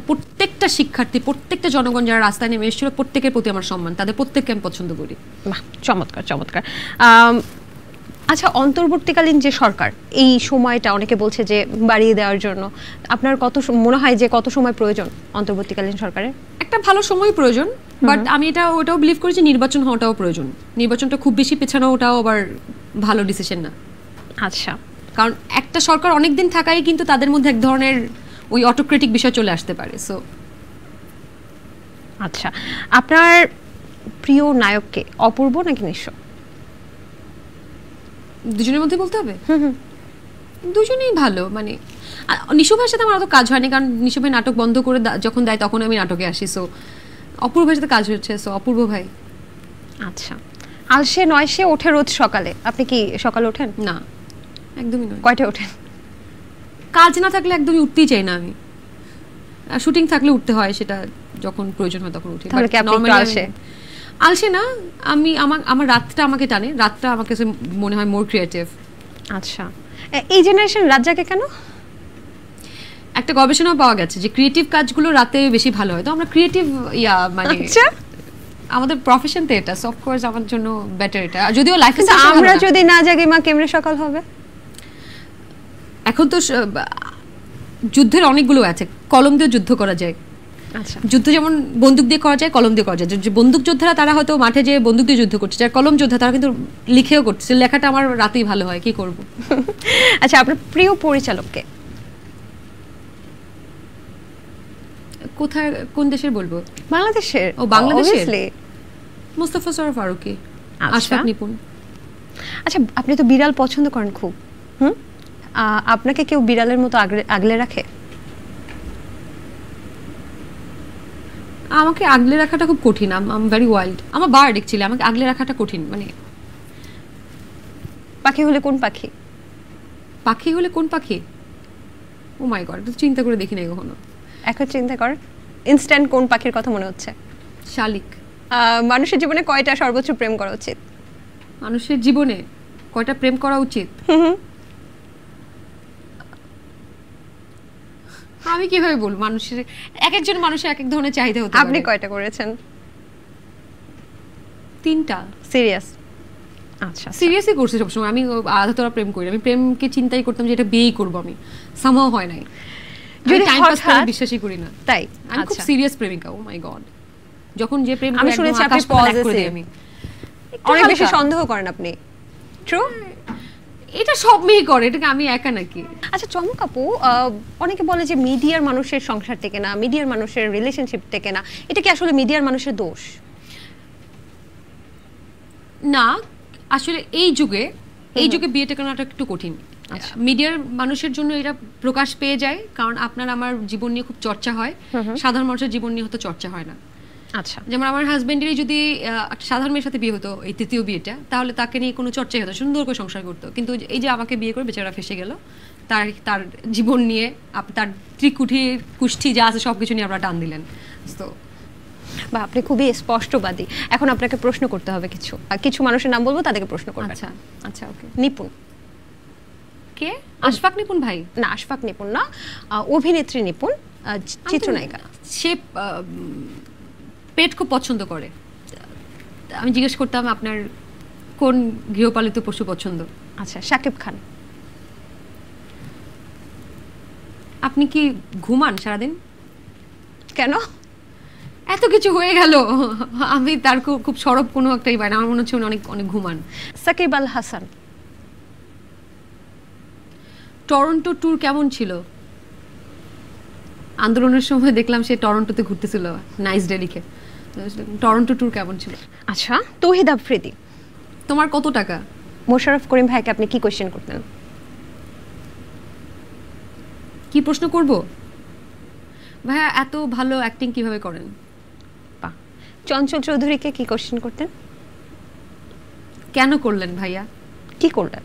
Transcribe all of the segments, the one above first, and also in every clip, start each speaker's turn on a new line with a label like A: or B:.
A: প্রত্যেকটা শিক্ষার্থী, প্রত্যেকটা জনগণ যারা রাস্তায় নেমে এসেছিল, প্রত্যেকের প্রতি আমার সম্মান, তাদের প্রত্যেককে আমি পছন্দ করি।
B: বাহ, চমৎকার চমৎকার। আচ্ছা, অন্তর্বর্তীকালীন যে সরকার, এই সময়টা অনেকে বলছে যে বাড়িয়ে দেওয়ার জন্য, আপনার কত মনে হয় যে কত সময় প্রয়োজন অন্তর্বর্তীকালীন সরকারের?
A: একটা ভালো সময় প্রয়োজন, বাট আমি ওটাও বিলিভ করি যে নির্বাচন হওয়াটাও প্রয়োজন। নির্বাচনটা খুব বেশি পেছানো ওটাও আবার ভালো ডিসিশন না।
B: আচ্ছা,
A: কারণ একটা সরকার অনেক দিন থাকাই কিন্তু তাদের মধ্যে এক ধরনের ওই অটোক্রেটিক বিষয় চলে আসতে পারে। সো
B: আচ্ছা, আপনার প্রিয় নায়ককে, অপূর্ব নাকি নিঃস্ব?
A: দুজনের মধ্যে বলতে হবে? দুজনেই ভালো। মানে নিশু ভাইয়ের সাথে আমার অত কাজ হয়নি, কারণ নিশু ভাই নাটক বন্ধ করে যখন দেয় তখন আমি নাটকে আসি। সো অপূর্ব ভাইয়ের সাথে কাজ হচ্ছে, সো অপূর্ব ভাই।
B: আচ্ছা, আলসে নয় সে ওঠে রোজ সকালে, আপনি কি সকালে ওঠেন?
A: না, একদমই নয়।
B: কয়টায় ওঠেন?
A: কাজ না থাকলে একদমই উঠতেই চাই না আমি। শুটিং থাকলে উঠতে হয়, সেটা যখন প্রয়োজন হয় তখন উঠি।
B: তাহলে কি আপনি একটু আলসে?
A: আলসে না, আমি আমার রাতটা আমাকে টানে, রাতটা আমার কাছে মনে হয় মোর ক্রিয়েটিভ।
B: আচ্ছা, এই জেনারেশন রাত জাগে কেন?
A: একটা গবেষণা পাওয়া গেছে যে ক্রিয়েটিভ কাজগুলো রাতে বেশি ভালো হয়। তো আমরা ক্রিয়েটিভ মানে আমাদের প্রফেশন তো এটা, অফ কোর্স আমার জন্য বেটার এটা। যদিও লাইফে
B: আমরা যদি না জাগি মা কেমনে সকাল হবে?
A: এখন তো যুদ্ধের অনেকগুলো আছে, কলম দিয়ে যুদ্ধ করা যায়।
B: আচ্ছা,
A: যুদ্ধ যেমন বন্দুক দিয়ে করা যায়, কলম দিয়ে করা যায়। যে বন্দুক যোদ্ধারা তারা হয়তো মাঠে যে বন্দুক দিয়ে যুদ্ধ করছে, যারা কলম যোদ্ধা তারা কিন্তু লিখেও করছে। লেখাটা আমার রাতেই ভালো হয়, কি করব।
B: আচ্ছা, আপনার প্রিয় পরিচালককে?
A: কোথায়, কোন দেশের বলবো?
B: বাংলাদেশের।
A: ও, বাংলাদেশের
B: মোস্তফা
A: সরোয়ার ফারুকী, আশফাক নিপুণ।
B: আচ্ছা, আপনি তো বিড়াল পছন্দ করেন খুব, আপনাকে কেউ বিড়ালের মতো আগলে রাখে?
A: আমাকে আগলে রাখাটা খুব কঠিন। আম ভেরি ওয়াইল্ড। আমার বার্ড অ্যাকচুয়ালি, আমাকে আগলে রাখাটা কঠিন। মানে
B: পাখি হলে কোন পাখি?
A: পাখি হলে কোন পাখি? ও মাই গড, চিন্তা করে দেখি নাই কখনো।
B: এখন চিন্তা কর, ইনস্ট্যান্ট কোন পাখির কথা মনে হচ্ছে?
A: শালিক।
B: মানুষের জীবনে কয়টা সর্বোচ্চ প্রেম করা উচিত?
A: মানুষের জীবনে কয়টা প্রেম করা উচিত? আমি কিভাবে বলবো? মানুষের এক একজন মানুষের এক এক ধরনের চাহিদা হতে পারে।
B: আপনি কয়টা করেছেন?
A: 3টা।
B: সিরিয়াস? আচ্ছা,
A: সিরিয়াসলি করছি সবসময়। আমি আধা তোরা প্রেম করি। আমি প্রেমকে চিন্তাই করতাম যে এটা বিয়েই করবো আমি, সামহাও হয় নাই। যদি টাইম পাস করে বিশ্বাসই করি না।
B: তাই
A: আমি খুব সিরিয়াস প্রেমিকা। ও মাই গড, যখন যে প্রেম
B: আমি শুনেছি আপনি পজিটিভ,
A: আমি
B: অনেক বেশি সন্দেহ করেন আপনি। ট্রু?
A: এটা সব মেয়ে করে, এটাকে আমি একা নাকি?
B: আচ্ছা চমক আপু, অনেকে বলে যে মিডিয়ার মানুষের সংসার থেকে না, মিডিয়ার মানুষের রিলেশনশিপ থেকে না, এটা কি আসলে মিডিয়ার মানুষের দোষ?
A: না, আসলে এই যুগে বিয়েটা করাটা একটু কঠিন। মিডিয়ার মানুষের জন্য এটা প্রকাশ পেয়ে যায়, কারণ আপনার আমার জীবন নিয়ে খুব চর্চা হয়, সাধারণ মানুষের জীবন নিয়ে হয়তো চর্চা হয় না।
B: আচ্ছা,
A: যেমন আমার হাজবেন্ডেরই যদি একটা সাধারণ মেয়ের সাথে বিয়ে হতো, এই তৃতীয় বিয়েটা, তাহলে তাকে নিয়ে কোনো চর্চাই হতো, সুন্দর করে সংসার করতো। কিন্তু এই যে আমাকে বিয়ে করে বেচারা ফেসে গেল, তার জীবন নিয়ে তার কুষ্ঠি যা আছে সব কিছু নিয়ে আপনারা টান দিলেন। তো
B: বা আপনি খুবই স্পষ্টবাদী। এখন আপনাকে প্রশ্ন করতে হবে কিছু মানুষের নাম বলবো, তাদেরকে প্রশ্ন করবেন।
A: আচ্ছা আচ্ছা, ওকে।
B: নিপুণ
A: কে? আশফাক নিপুণ ভাই?
B: না, আশফাক নিপুণ না, অভিনেত্রী নিপুণ, চিত্রনায়িকা।
A: সে পেট খুব পছন্দ করে। আমি জিজ্ঞেস করতাম আপনার কোন গৃহপালিত পশু পছন্দ?
B: আচ্ছা, শাকিব খান।
A: আপনি কি ঘুমান সারাদিন?
B: কেন?
A: এত কিছু হয়ে গেল, আমি তার খুব সরব কোনো একটাই পাই না। আমার মনে হচ্ছে উনি অনেক অনেক ঘুমান।
B: সাকিব আল হাসান।
A: টরন্টো ট্যুর কেমন ছিল? আন্দোলনের সময় দেখলাম সে টরন্টোতে ঘুরতেছিল, নাইস ডে লিখে। টরন্টো ট্যুর কেমন ছিল?
B: আচ্ছা, তৌহিদ আফ্রিদি।
A: তোমার কত টাকা?
B: মোশাররফ করিম ভাইকে আপনি কি কোয়েশ্চেন করতেন?
A: কি প্রশ্ন করব? ভাইয়া এত ভালো অ্যাক্টিং কিভাবে করেন?
B: চঞ্চল চৌধুরীকে কি কোয়েশ্চেন করতেন?
A: কেন করলেন ভাইয়া?
B: কি করলেন?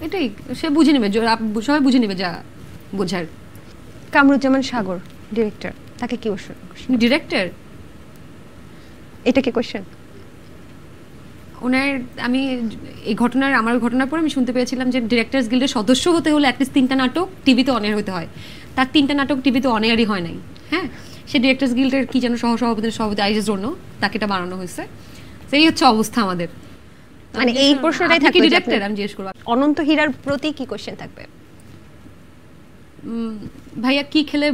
A: এটাই, সে বুঝে নেবে, সবাই বুঝে নেবে যা বোঝার।
B: কামরুজ্জামান সাগর, ডিরেক্টর, তাকে কি কোয়েশ্চেন?
A: ডিরেক্টর?
B: এটা কি কোয়েশ্চেন?
A: ওনার আমি আমার ঘটনার পর আমি শুনতে পেয়েছিলাম যে ডিরেক্টরস গিল্ডের সদস্য হতে হলে অ্যাটলিস্ট 3টা নাটক টিভিতে অন এয়ার হতে হয়। তার 3টা নাটক টিভিতে অন এয়ারই হয় নাই। হ্যাঁ, সে ডিরেক্টরস গিল্ডের কি যেন সভাপতি আইজের জন্য তাকে এটা বানানো হয়েছে। এই হচ্ছে অবস্থা আমাদের।
B: মানে এই প্রশ্নটাই
A: আপনি কি
B: থাকবে যে
A: ডিরেক্টর,
B: আপনি-
A: আমি জিজ্ঞেস করবো
B: অনন্ত হীরার প্রতি কি কোশ্চেন থাকবে?
A: ভাইয়া কি খেলে